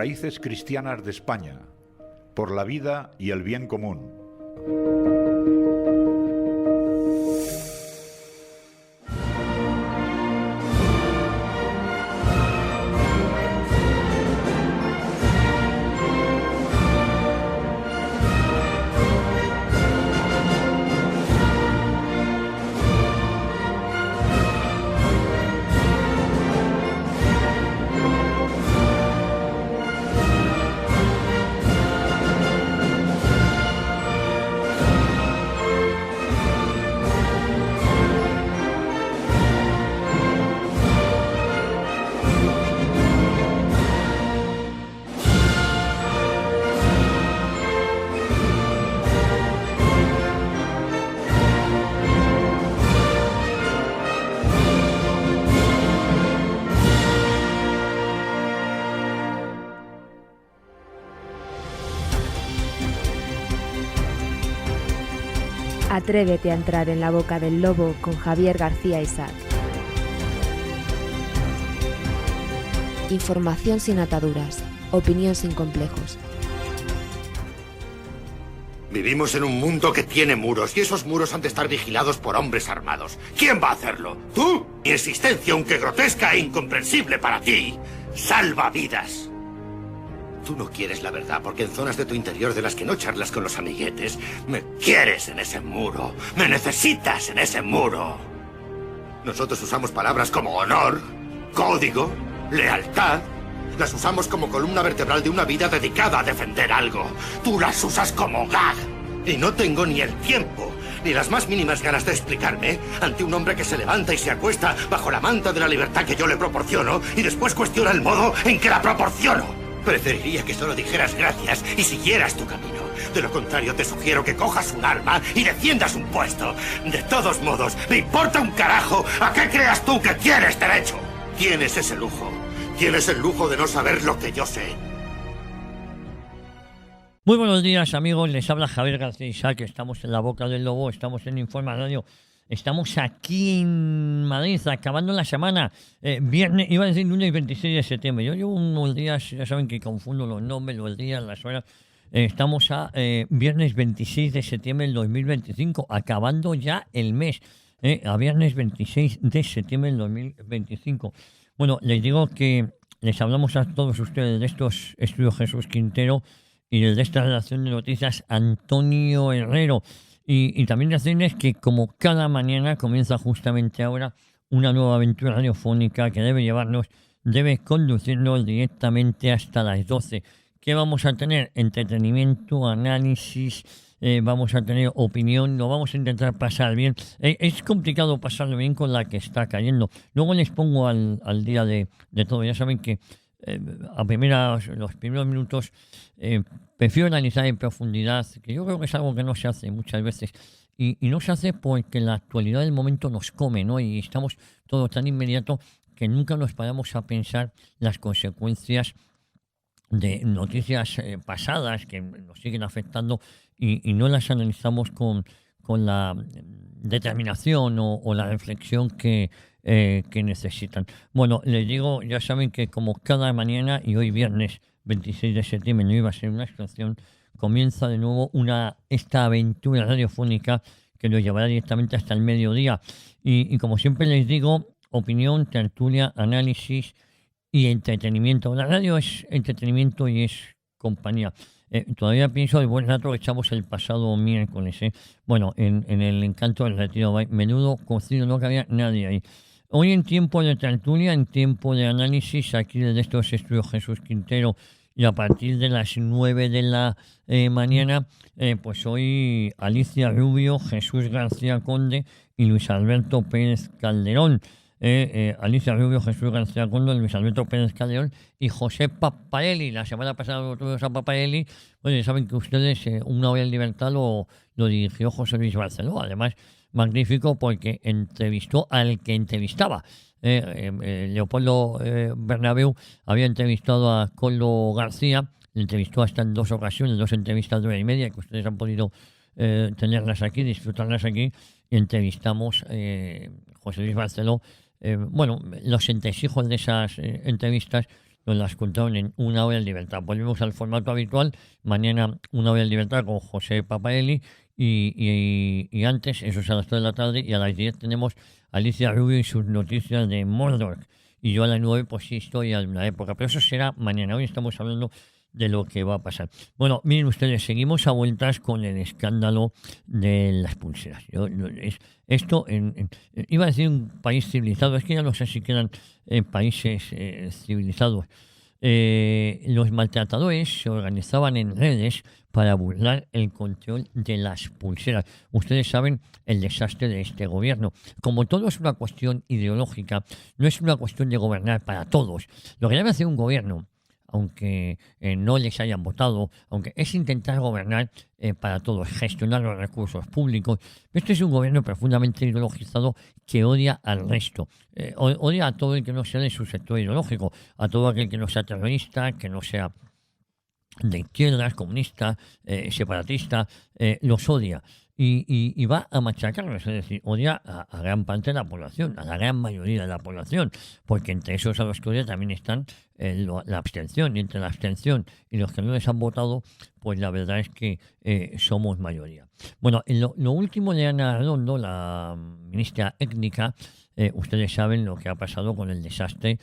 raíces cristianas de España, por la vida y el bien común. Atrévete a entrar en la boca del lobo con Javier García Isaac. Información sin ataduras, opinión sin complejos. Vivimos en un mundo que tiene muros y esos muros han de estar vigilados por hombres armados. ¿Quién va a hacerlo? ¿Tú? Mi existencia, aunque grotesca e incomprensible para ti, salva vidas. Tú no quieres la verdad porque en zonas de tu interior de las que no charlas con los amiguetes, me quieres en ese muro, me necesitas en ese muro. Nosotros usamos palabras como honor, código, lealtad. Las usamos como columna vertebral de una vida dedicada a defender algo. Tú las usas como gag. Y no tengo ni el tiempo, ni las más mínimas ganas de explicarme ante un hombre que se levanta y se acuesta bajo la manta de la libertad que yo le proporciono y después cuestiona el modo en que la proporciono. Preferiría que solo dijeras gracias y siguieras tu camino. De lo contrario, te sugiero que cojas un arma y defiendas un puesto. De todos modos, me importa un carajo a qué creas tú que tienes derecho. Tienes ese lujo. Tienes el lujo de no saber lo que yo sé. Muy buenos días, amigos. Les habla Javier García Isaac. Estamos en la boca del lobo, estamos en Informa Radio. Estamos aquí en Madrid, acabando la semana. Viernes, iba a decir lunes 26 de septiembre. Yo llevo unos días, ya saben que confundo los nombres, los días, las horas. Estamos a viernes 26 de septiembre del 2025, acabando ya el mes. A viernes 26 de septiembre del 2025. Bueno, les digo que les hablamos a todos ustedes de estos estudios Jesús Quintero y de esta redacción de noticias Antonio Herrero. Y también decirles que como cada mañana comienza justamente ahora una nueva aventura radiofónica que debe conducirnos directamente hasta las 12. ¿Qué vamos a tener? Entretenimiento, análisis, vamos a tener opinión, lo vamos a intentar pasar bien. Es complicado pasarlo bien con la que está cayendo. Luego les pongo al día de todo. Ya saben que los primeros minutos prefiero analizar en profundidad, que yo creo que es algo que no se hace muchas veces. Y no se hace porque la actualidad del momento nos come, ¿no? Y estamos todo tan inmediato que nunca nos paramos a pensar las consecuencias de noticias pasadas que nos siguen afectando y no las analizamos con la determinación o la reflexión que necesitan. Bueno, les digo, ya saben que como cada mañana y hoy viernes 26 de septiembre no iba a ser una excepción, comienza de nuevo esta aventura radiofónica que nos llevará directamente hasta el mediodía. Y como siempre les digo, opinión, tertulia, análisis y entretenimiento. La radio es entretenimiento y es compañía. Todavía pienso el buen rato que echamos el pasado miércoles. Bueno, en el Encanto del Retiro, menudo cocido, no cabía nadie ahí. Hoy en tiempo de tertulia, en tiempo de análisis, aquí desde estos estudios Jesús Quintero y a partir de las 9 de la mañana, pues hoy Alicia Rubio, Jesús García Conde y Luis Alberto Pérez Calderón. Alicia Rubio, Jesús García Conde, Luis Alberto Pérez Calderón y José Paparelli. La semana pasada tuvimos a Paparelli. Bueno, ya saben que ustedes Una Hora en Libertad lo dirigió José Luis Barceló. Además, magnífico porque entrevistó al que entrevistaba. Leopoldo Bernabéu había entrevistado a Coldo García, le entrevistó hasta en 2 ocasiones, 2 entrevistas de 1h30 que ustedes han podido tenerlas aquí, disfrutarlas aquí, y entrevistamos José Luis Barceló. Los entresijos de esas entrevistas nos las contaron en Una Hora en Libertad. Volvemos al formato habitual. Mañana Una Hora en Libertad con José Papaeli. Y antes, eso es a las 3 de la tarde, y a las 10 tenemos a Alicia Rubio y sus noticias de Mordor. Y yo a las 9, pues sí, estoy en una época. Pero eso será mañana. Hoy estamos hablando de lo que va a pasar. Bueno, miren ustedes, seguimos a vueltas con el escándalo de las pulseras. Esto, iba a decir un país civilizado, es que ya no sé si quedan países civilizados. Los maltratadores se organizaban en redes para burlar el control de las pulseras. Ustedes saben el desastre de este gobierno. Como todo es una cuestión ideológica, no es una cuestión de gobernar para todos. Lo que debe hacer un gobierno, aunque no les hayan votado, aunque es intentar gobernar para todos, gestionar los recursos públicos. Este es un gobierno profundamente ideologizado que odia al resto. Odia a todo el que no sea de su sector ideológico, a todo aquel que no sea terrorista, que no sea de izquierdas, comunista, separatista, los odia. Y va a machacarlos, es decir, odia a gran parte de la población, a la gran mayoría de la población, porque entre esos a los que odia también están la abstención, y entre la abstención y los que no les han votado, pues la verdad es que somos mayoría. Bueno, lo último de Ana Redondo, la ministra étnica, ustedes saben lo que ha pasado con el desastre,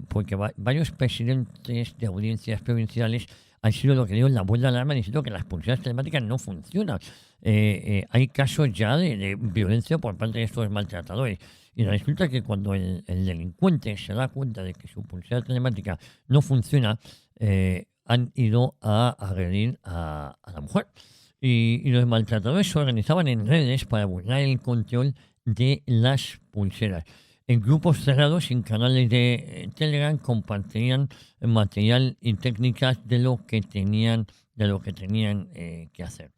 porque varios presidentes de audiencias provinciales han sido lo que digo en la vuelta de alarma diciendo que las pulseras telemáticas no funcionan. Hay casos ya de violencia por parte de estos maltratadores. Y resulta que cuando el delincuente se da cuenta de que su pulsera telemática no funciona, han ido a agredir a la mujer. Y los maltratadores se organizaban en redes para burlar el control de las pulseras. En grupos cerrados, en canales de Telegram, compartían material y técnicas de lo que tenían que hacer.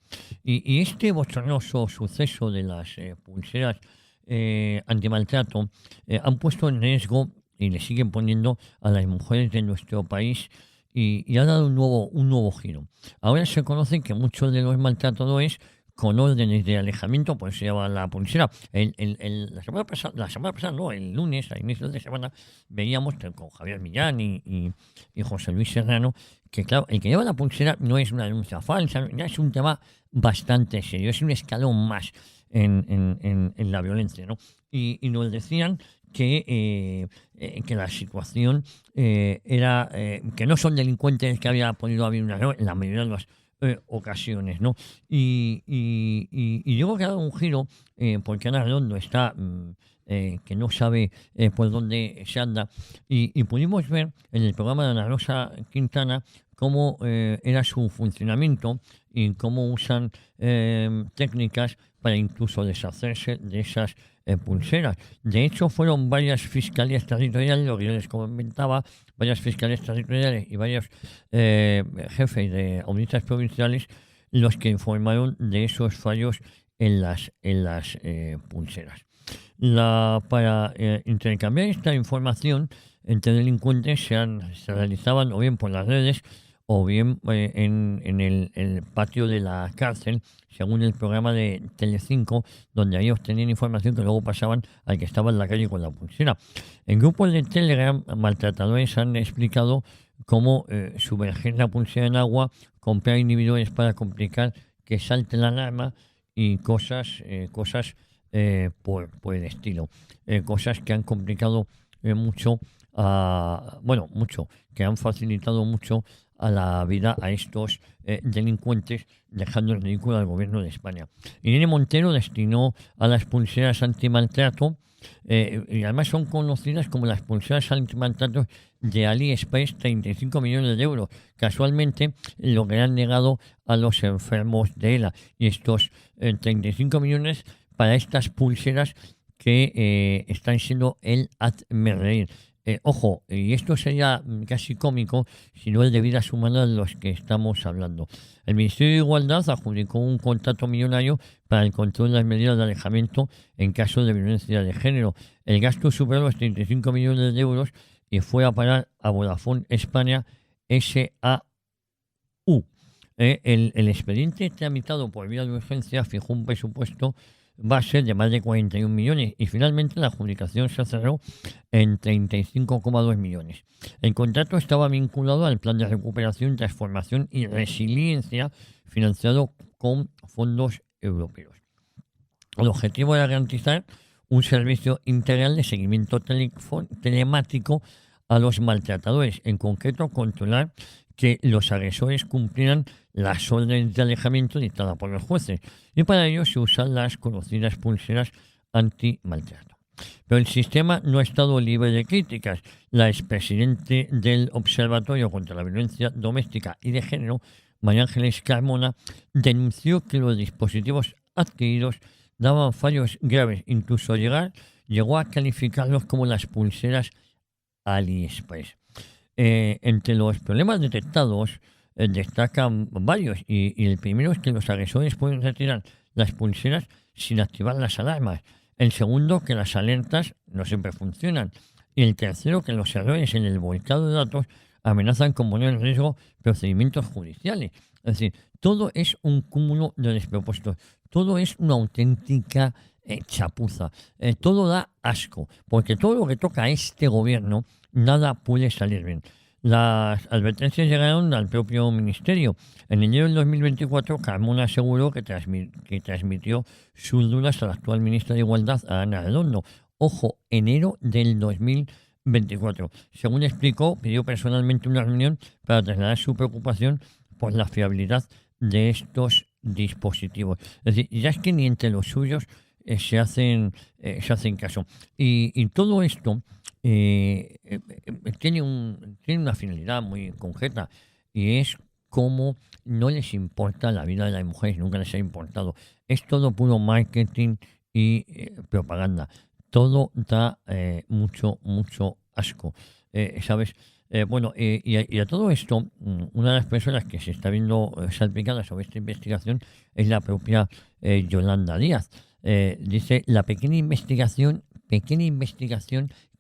Y este bochornoso suceso de las pulseras antimaltrato han puesto en riesgo, y le siguen poniendo, a las mujeres de nuestro país, y ha dado un nuevo giro. Ahora se conoce que muchos de los maltratadores, con órdenes de alejamiento, pues se lleva la pulsera. La semana pasada, no, el lunes, a inicios de semana, veíamos con Javier Millán y José Luis Serrano que, claro, el que lleva la pulsera no es una denuncia falsa, ya es un tema bastante serio, es un escalón más en la violencia, ¿no? Y nos decían que la situación era que no son delincuentes que había podido haber un error en la mayoría de las ocasiones, ¿no? Y digo que ha dado un giro porque Ana Redondo está que no sabe por dónde se anda, y pudimos ver en el programa de Ana Rosa Quintana cómo era su funcionamiento y cómo usan técnicas para incluso deshacerse de esas pulseras. De hecho, fueron varias fiscalías territoriales, lo que yo les comentaba, varias fiscalías territoriales y varios jefes de audiencias provinciales los que informaron de esos fallos en las pulseras. Para intercambiar esta información entre delincuentes se realizaban o bien por las redes o bien en el patio de la cárcel, según el programa de Telecinco, donde ahí obtenían información que luego pasaban al que estaba en la calle con la pulsera. En grupos de Telegram, maltratadores han explicado cómo sumergir la pulsera en agua, comprar inhibidores para complicar que salte la alarma y cosas por el estilo. Cosas que han complicado mucho, que han facilitado mucho a la vida a estos delincuentes, dejando en ridículo al gobierno de España. Irene Montero destinó a las pulseras antimaltrato, y además son conocidas como las pulseras antimaltrato de AliExpress, 35 millones de euros. Casualmente lo que han negado a los enfermos de ELA. Y estos 35 millones para estas pulseras que están siendo el hazme-reír. Ojo, y esto sería casi cómico si no el de vidas humanas de los que estamos hablando. El Ministerio de Igualdad adjudicó un contrato millonario para el control de las medidas de alejamiento en caso de violencia de género. El gasto superó los 35 millones de euros y fue a parar a Vodafone España S.A.U. El expediente tramitado por vía de urgencia fijó un presupuesto va a ser de más de 41 millones y finalmente la adjudicación se cerró en 35,2 millones. El contrato estaba vinculado al Plan de Recuperación, Transformación y Resiliencia financiado con fondos europeos. El objetivo era garantizar un servicio integral de seguimiento telemático a los maltratadores, en concreto controlar que los agresores cumplieran las órdenes de alejamiento dictadas por los jueces, y para ello se usan las conocidas pulseras anti-maltrato. Pero el sistema no ha estado libre de críticas. La expresidente del Observatorio contra la Violencia Doméstica y de Género, María Ángeles Carmona, denunció que los dispositivos adquiridos daban fallos graves, incluso llegó a calificarlos como las pulseras AliExpress. Entre los problemas detectados destacan varios y el primero es que los agresores pueden retirar las pulseras sin activar las alarmas. El segundo, que las alertas no siempre funcionan. Y el tercero, que los errores en el volcado de datos amenazan con poner en riesgo procedimientos judiciales. Es decir, todo es un cúmulo de despropósitos. Todo es una auténtica chapuza. Todo da asco, porque todo lo que toca a este gobierno, nada puede salir bien. Las advertencias llegaron al propio ministerio. En enero del 2024, Carmona aseguró que transmitió sus dudas a la actual ministra de Igualdad, a Ana Redondo. Ojo, enero del 2024. Según explicó, pidió personalmente una reunión para trasladar su preocupación por la fiabilidad de estos dispositivos. Es decir, ya es que ni entre los suyos se hacen caso. Y todo esto tiene una finalidad muy concreta, y es cómo no les importa la vida de las mujeres, nunca les ha importado. Es todo puro marketing y propaganda. Todo da mucho asco, ¿sabes? Y a todo esto, una de las personas que se está viendo salpicada sobre esta investigación es la propia Yolanda Díaz. Dice la pequeña investigación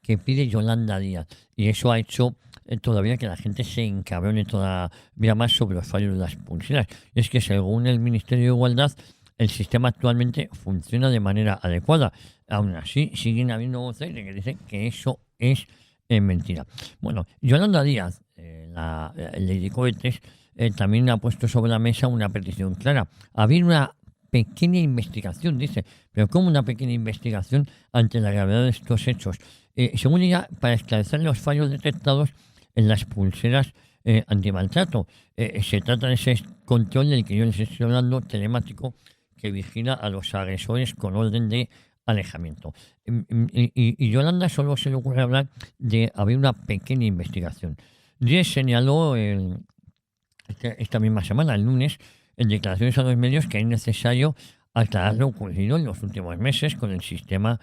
que pide Yolanda Díaz, y eso ha hecho todavía que la gente se encabrone todavía más sobre los fallos de las pulseras. Y es que según el Ministerio de Igualdad, el sistema actualmente funciona de manera adecuada. Aún así, siguen habiendo voces que dicen que eso es mentira. Bueno, Yolanda Díaz, la Lady Cohetes, también ha puesto sobre la mesa una petición clara: abrir una pequeña investigación, dice. Pero ¿cómo una pequeña investigación ante la gravedad de estos hechos? Según ella, para esclarecer los fallos detectados en las pulseras antimaltrato. Se trata de ese control del que yo les estoy hablando, telemático, que vigila a los agresores con orden de alejamiento. Y Yolanda solo se le ocurre hablar de abrir una pequeña investigación. Díaz señaló esta misma semana, el lunes, en declaraciones a los medios, que es necesario aclarar lo ocurrido en los últimos meses con el sistema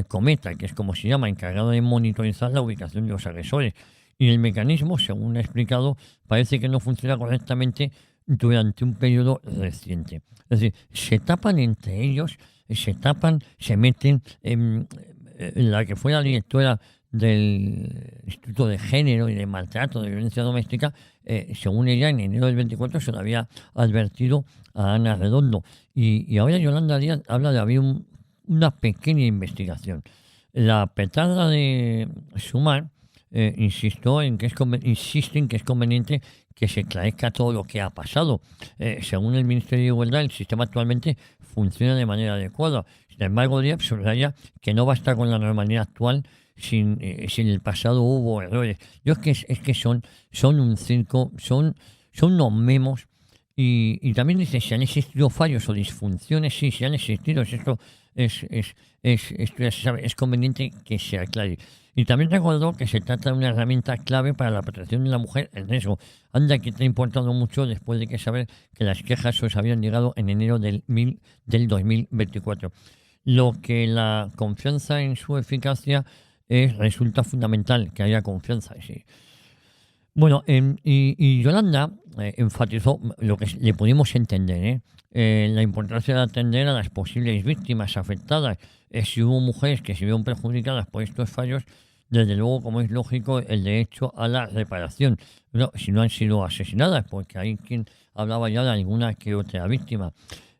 Cometa, que es como se llama, encargado de monitorizar la ubicación de los agresores. Y el mecanismo, según ha explicado, parece que no funciona correctamente durante un periodo reciente. Es decir, se tapan entre ellos, se meten. La que fue la directora del Instituto de Género y de Maltrato, de Violencia Doméstica, según ella, en enero del 24 se lo había advertido a Ana Redondo. Y ahora Yolanda Díaz habla de abrir una pequeña investigación. La petarda de Sumar insiste en que es conveniente que se esclarezca todo lo que ha pasado. Según el Ministerio de Igualdad, el sistema actualmente funciona de manera adecuada. Sin embargo, Díaz subraya que no basta con la normalidad actual si en el pasado hubo errores. Yo es que son un circo, son unos memos. Y también dice, si han existido fallos o disfunciones, sí, si han existido, esto ya se sabe, es conveniente que se aclare. Y también recordó que se trata de una herramienta clave para la protección de la mujer en riesgo. Anda, que te ha importado mucho después de que saber que las quejas os habían llegado en enero del 2024. Lo que la confianza en su eficacia resulta fundamental, que haya confianza. Sí. Bueno, y Yolanda enfatizó lo que le pudimos entender, la importancia de atender a las posibles víctimas afectadas. Si hubo mujeres que se vieron perjudicadas por estos fallos, desde luego, como es lógico, el derecho a la reparación. No, si no han sido asesinadas, porque hay quien hablaba ya de alguna que otra víctima.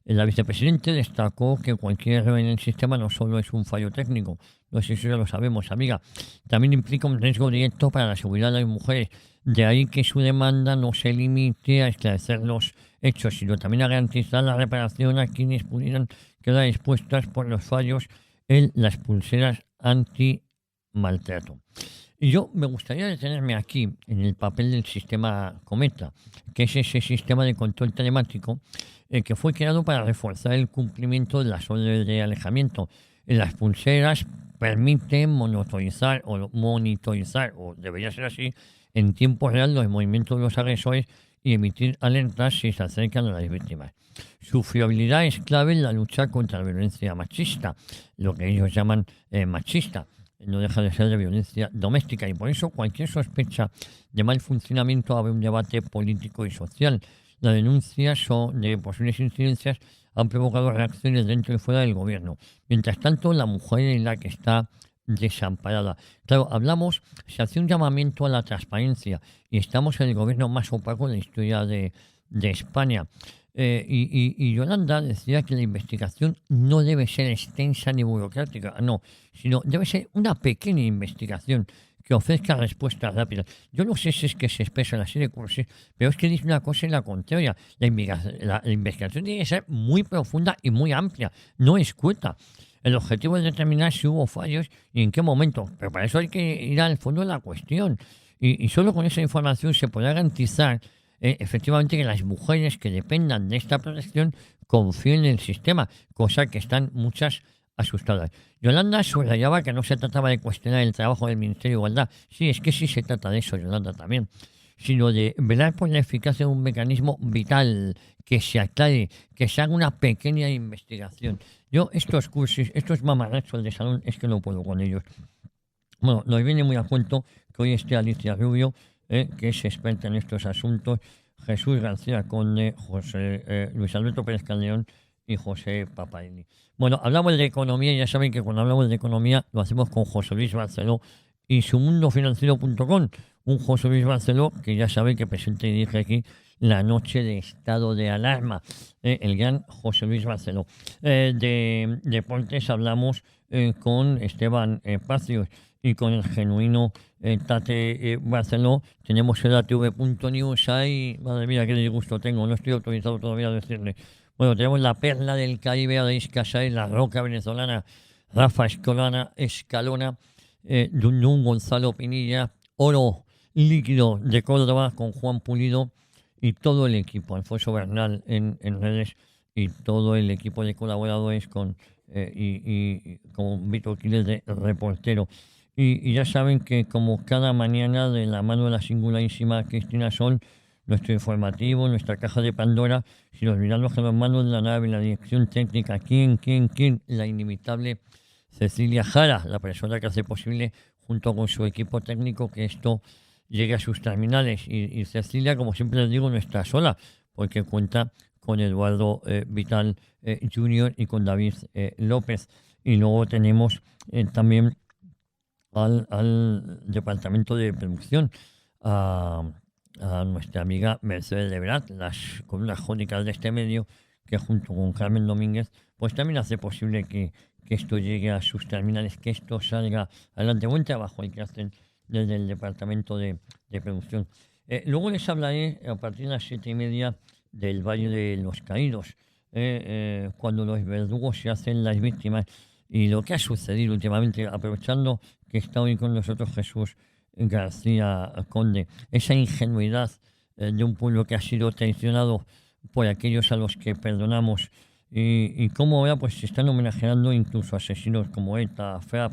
La vicepresidenta destacó que cualquier error en el sistema no solo es un fallo técnico, no sé si eso ya lo sabemos, amiga, también implica un riesgo directo para la seguridad de las mujeres. De ahí que su demanda no se limite a esclarecer los hechos, sino también a garantizar la reparación a quienes pudieran quedar expuestas por los fallos en las pulseras anti-maltrato. Y yo me gustaría detenerme aquí en el papel del sistema Cometa, que es ese sistema de control telemático que fue creado para reforzar el cumplimiento de las órdenes de alejamiento. Las pulseras permiten monitorizar, o debería ser así, en tiempo real los movimientos de los agresores y emitir alertas si se acercan a las víctimas. Su fiabilidad es clave en la lucha contra la violencia machista, lo que ellos llaman machista. No deja de ser de violencia doméstica y por eso cualquier sospecha de mal funcionamiento abre un debate político y social. Las denuncias de posibles incidencias han provocado reacciones dentro y fuera del gobierno. Mientras tanto, la mujer es la que está desamparada. Claro, se hace un llamamiento a la transparencia y estamos en el gobierno más opaco de la historia de España. Y Yolanda decía que la investigación no debe ser extensa ni burocrática, no, sino debe ser una pequeña investigación que ofrezca respuestas rápidas. Yo no sé si es que se expresa en la serie de cursos, pero es que dice una cosa y la contraria. La investigación tiene que ser muy profunda y muy amplia, no escueta. El objetivo es determinar si hubo fallos y en qué momento, pero para eso hay que ir al fondo de la cuestión. Y solo con esa información se podrá garantizar efectivamente que las mujeres que dependan de esta protección confíen en el sistema, cosa que están muchas asustadas. Yolanda subrayaba que no se trataba de cuestionar el trabajo del Ministerio de Igualdad. Sí, es que sí se trata de eso, Yolanda, también. Sino de velar por la eficacia de un mecanismo vital, que se aclare, que se haga una pequeña investigación. Yo estos cursos, estos mamarrachos de salón, es que no puedo con ellos. Bueno, nos viene muy a cuento que hoy esté Alicia Rubio, que es experta en estos asuntos, Jesús García Conde, Luis Alberto Pérez Calderón y José Paparini. Bueno, hablamos de economía y ya saben que cuando hablamos de economía lo hacemos con José Luis Barceló y sumundofinanciero.com. Un José Luis Barceló que ya saben que presenta y dirige aquí la noche de estado de alarma. El gran José Luis Barceló. De deportes hablamos con Esteban Pacios y con el genuino Tate Barceló. Tenemos el ATV.news ahí. Madre mía, qué disgusto tengo. No estoy autorizado todavía a decirle. Bueno, tenemos la perla del Caribe, Adaís Casay, la roca venezolana, Rafa Escalona, Dundun Gonzalo Pinilla, oro líquido de Córdoba con Juan Pulido y todo el equipo, Alfonso Bernal en redes y todo el equipo de colaboradores con Víctor Quiles de reportero. Y ya saben que como cada mañana de la mano de la singularísima Cristina Sol, nuestro informativo, nuestra caja de Pandora, sin olvidarnos que los manos de la nave, la dirección técnica, ¿quién? La inimitable Cecilia Jara, la persona que hace posible junto con su equipo técnico que esto llegue a sus terminales. Y Cecilia, como siempre les digo, no está sola, porque cuenta con Eduardo Vital Jr. y con David López. Y luego tenemos también al departamento de producción, a nuestra amiga Mercedes Lebrat, las columnas jónicas de este medio, que junto con Carmen Domínguez, pues también hace posible que esto llegue a sus terminales, que esto salga adelante. Buen trabajo el que hacen desde el departamento de producción. Luego les hablaré a partir de las 7:30 del Valle de los Caídos, cuando los verdugos se hacen las víctimas y lo que ha sucedido últimamente, aprovechando que está hoy con nosotros Jesús García Conde, esa ingenuidad de un pueblo que ha sido traicionado por aquellos a los que perdonamos y cómo ahora pues se están homenajeando incluso asesinos como ETA, FRAP,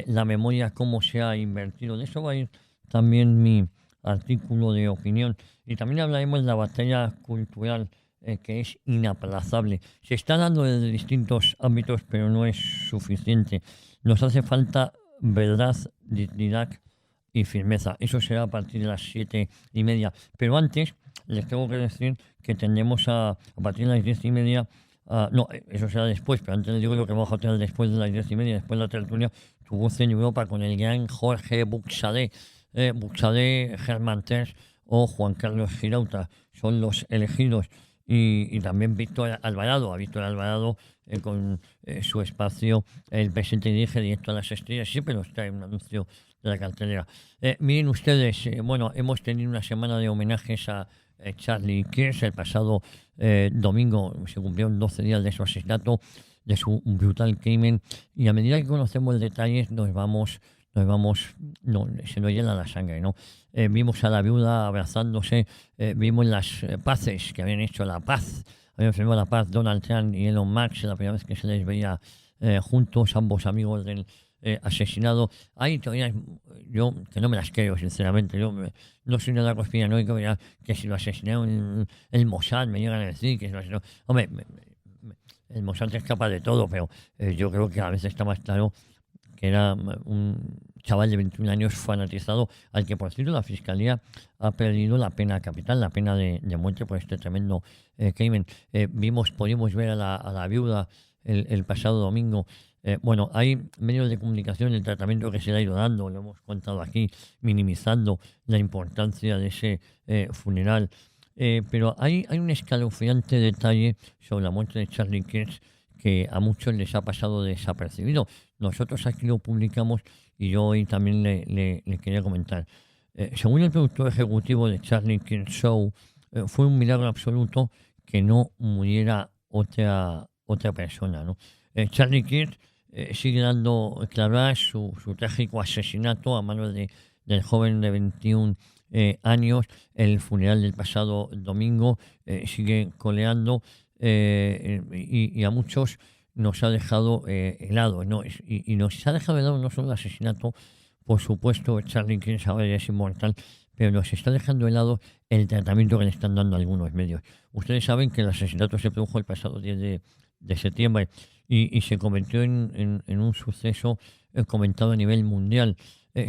la memoria, cómo se ha invertido. De eso va a ir también mi artículo de opinión. Y también hablaremos de la batalla cultural que es inaplazable. Se está dando desde distintos ámbitos, pero no es suficiente. Nos hace falta verdad, dignidad y firmeza. Eso será a partir de las 7:30. Pero antes les tengo que decir que tendremos a partir de las 10:30. No, eso será después, pero antes les digo lo que vamos a tener después de las 10:30, después de la tertulia, Tu voz en Europa con el gran Jorge Buxadé, Germán Terz o Juan Carlos Girauta. Son los elegidos. y también Víctor Alvarado, con su espacio, el presente dirige directo a las estrellas, siempre nos trae un anuncio de la cartelera. Miren ustedes, bueno, hemos tenido una semana de homenajes a Charlie Kirsch. El pasado domingo se cumplieron 12 días de su asesinato, de su brutal crimen, y a medida que conocemos detalles se nos llena la sangre, ¿no? Vimos a la viuda abrazándose, vimos las paces que habían hecho, habían firmado la paz Donald Trump y Elon Musk, la primera vez que se les veía juntos, ambos amigos del asesinado. Hay teorías, yo que no me las creo, sinceramente. Yo no soy nada conspiranoico, que si lo asesinaron el Mossad, me llegan a decir que si lo asesinaron. Hombre, el Mossad es capaz de todo, pero yo creo que a veces está más claro que era un chaval de 21 años fanatizado, al que, por cierto, la Fiscalía ha perdido la pena capital, la pena de muerte por este tremendo crimen. Pudimos ver a la viuda el pasado domingo. Bueno, hay medios de comunicación, el tratamiento que se le ha ido dando, lo hemos contado aquí, minimizando la importancia de ese funeral. Pero hay un escalofriante detalle sobre la muerte de Charlie Kirsch que a muchos les ha pasado desapercibido. Nosotros aquí lo publicamos y yo hoy también le quería comentar. Según el productor ejecutivo de Charlie Kirk Show, fue un milagro absoluto que no muriera otra persona, ¿no? Charlie Kirk sigue dando claras su trágico asesinato a manos del joven de 21 años. El funeral del pasado domingo sigue coleando y a muchos nos ha dejado helado, ¿no? Y nos ha dejado helado no solo el asesinato, por supuesto, Charlie Kirk ahora ya es inmortal, pero nos está dejando helado el tratamiento que le están dando algunos medios. Ustedes saben que el asesinato se produjo el pasado 10 de septiembre y se convirtió en un suceso comentado a nivel mundial.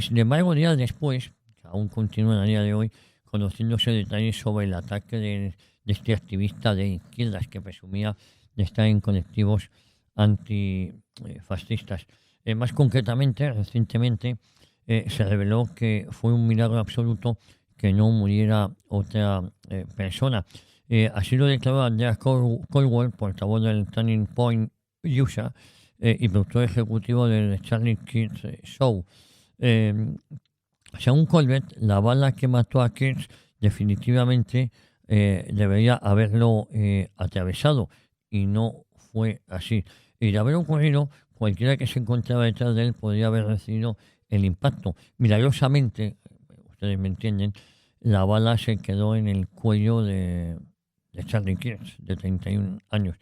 Sin embargo, días después, aún continúan a día de hoy, conociéndose detalles sobre el ataque de este activista de izquierdas que presumía de estar en colectivos antifascistas. Más concretamente, recientemente, se reveló que fue un milagro absoluto que no muriera otra persona. Así lo declaró Andrea Colwell, portavoz del Turning Point USA y productor ejecutivo del Charlie Kirk Show. Según Colbert, la bala que mató a Kirk definitivamente debería haberlo atravesado, y no fue así. Y de haber ocurrido, cualquiera que se encontraba detrás de él podría haber recibido el impacto. Milagrosamente, ustedes me entienden, la bala se quedó en el cuello de Charlie Kirk, de 31 años.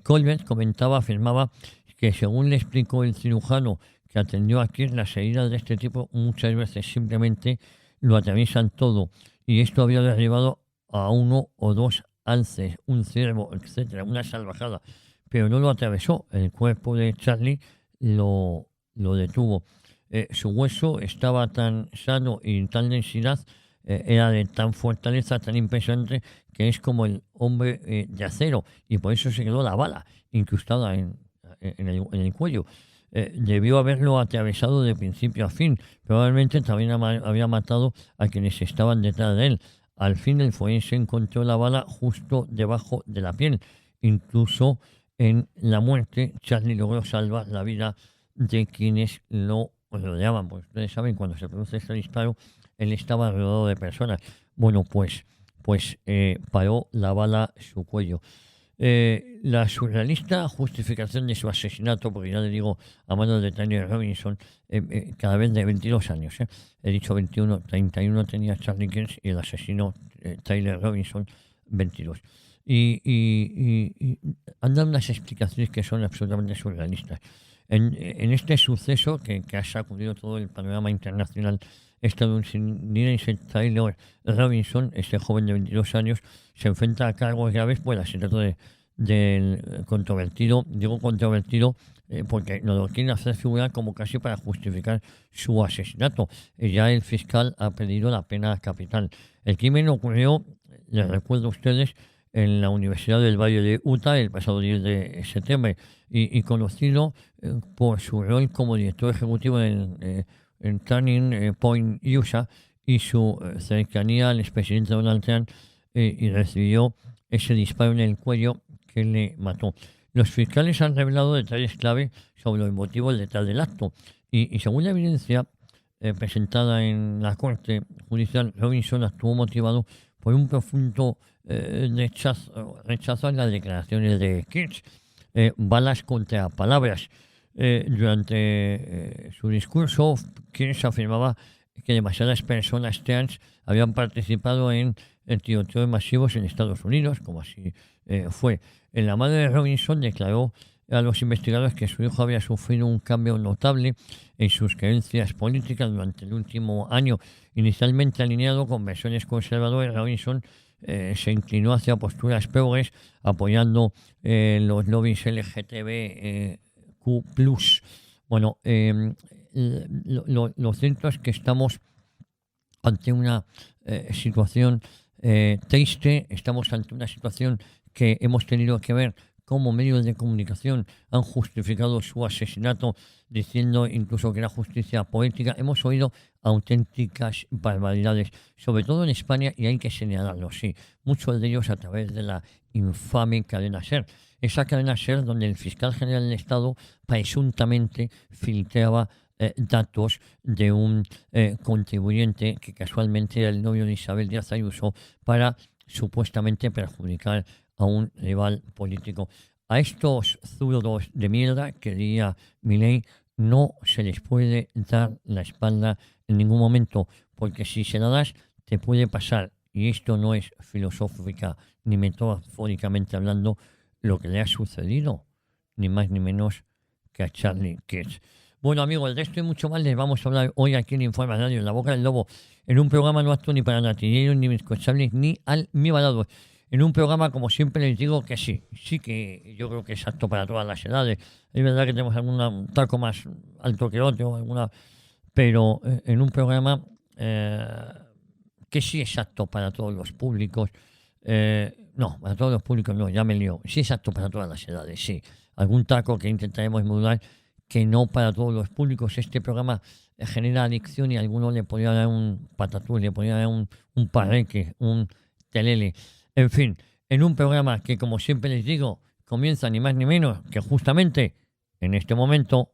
Colbert afirmaba que, según le explicó el cirujano que atendió a Kirk, las heridas de este tipo muchas veces simplemente lo atraviesan todo, y esto había derribado a 1 o 2 alces, un ciervo, etcétera, una salvajada, pero no lo atravesó. El cuerpo de Charlie lo detuvo. Su hueso estaba tan sano y tan densidad, era de tan fortaleza, tan impresionante, que es como el hombre de acero, y por eso se quedó la bala incrustada en el cuello. Debió haberlo atravesado de principio a fin. Probablemente también había matado a quienes estaban detrás de él. Al fin, el forense encontró la bala justo debajo de la piel. Incluso en la muerte, Charlie logró salvar la vida de quienes lo rodeaban. Pues ustedes saben, cuando se produce este disparo, él estaba rodeado de personas. Bueno, pues paró la bala su cuello. La surrealista justificación de su asesinato, porque ya le digo, a manos de Tyler Robinson, cada vez de 22 años, he dicho 21, 31 tenía Charlie Kirk y el asesino Tyler Robinson 22. Y han dado unas explicaciones que son absolutamente surrealistas. En este suceso que ha sacudido todo el panorama internacional estadounidense, Tyler Robinson, este joven de 22 años, se enfrenta a cargos graves por el asesinato del controvertido. Digo controvertido porque nos lo quieren hacer figurar como casi para justificar su asesinato. Ya el fiscal ha pedido la pena capital. El crimen ocurrió, les recuerdo a ustedes, en la Universidad del Valle de Utah el pasado 10 de septiembre y conocido por su rol como director ejecutivo en Turning Point USA y su cercanía al expresidente Donald Trump, y recibió ese disparo en el cuello que le mató. Los fiscales han revelado detalles clave sobre los motivos detrás del acto y según la evidencia presentada en la corte judicial, Robinson actuó motivado por un profundo rechazo a las declaraciones de Kirsch, balas contra palabras. Durante su discurso, Kirsch afirmaba que demasiadas personas trans habían participado en tiroteos masivos en Estados Unidos, como así fue. La madre de Robinson declaró a los investigadores que su hijo había sufrido un cambio notable en sus creencias políticas durante el último año. Inicialmente alineado con versiones conservadoras, Robinson se inclinó hacia posturas progres, apoyando los lobbies LGTBQ+. Bueno, lo cierto es que estamos ante una situación triste, estamos ante una situación que hemos tenido que ver cómo medios de comunicación han justificado su asesinato, diciendo incluso que era justicia poética. Hemos oído auténticas barbaridades, sobre todo en España, y hay que señalarlo, sí, muchos de ellos a través de la infame cadena SER. Esa cadena SER donde el fiscal general del Estado presuntamente filtraba datos de un contribuyente que casualmente era el novio de Isabel Díaz Ayuso para supuestamente perjudicar a un rival político. A estos zurdos de mierda, que diría Milei, no se les puede dar la espalda en ningún momento, porque si se la das, te puede pasar, y esto no es filosófica ni metafóricamente hablando, lo que le ha sucedido, ni más ni menos que a Charlie Kirsch. Bueno, amigos, de esto y mucho más les vamos a hablar hoy aquí en Informa Radio, en La Boca del Lobo, en un programa no apto ni para natilleros, ni bizcochables, ni almibarados. En un programa, como siempre les digo, que sí que yo creo que es apto para todas las edades. Es verdad que tenemos un taco más alto que otro, pero en un programa que sí es apto para todos los públicos. No, para todos los públicos no, ya me lío. Sí es apto para todas las edades, sí. Algún taco que intentaremos modular, que no para todos los públicos. Este programa genera adicción y a alguno le podría dar un patatús, le podría dar un parreque, un telele. En fin, en un programa que, como siempre les digo, comienza ni más ni menos que justamente en este momento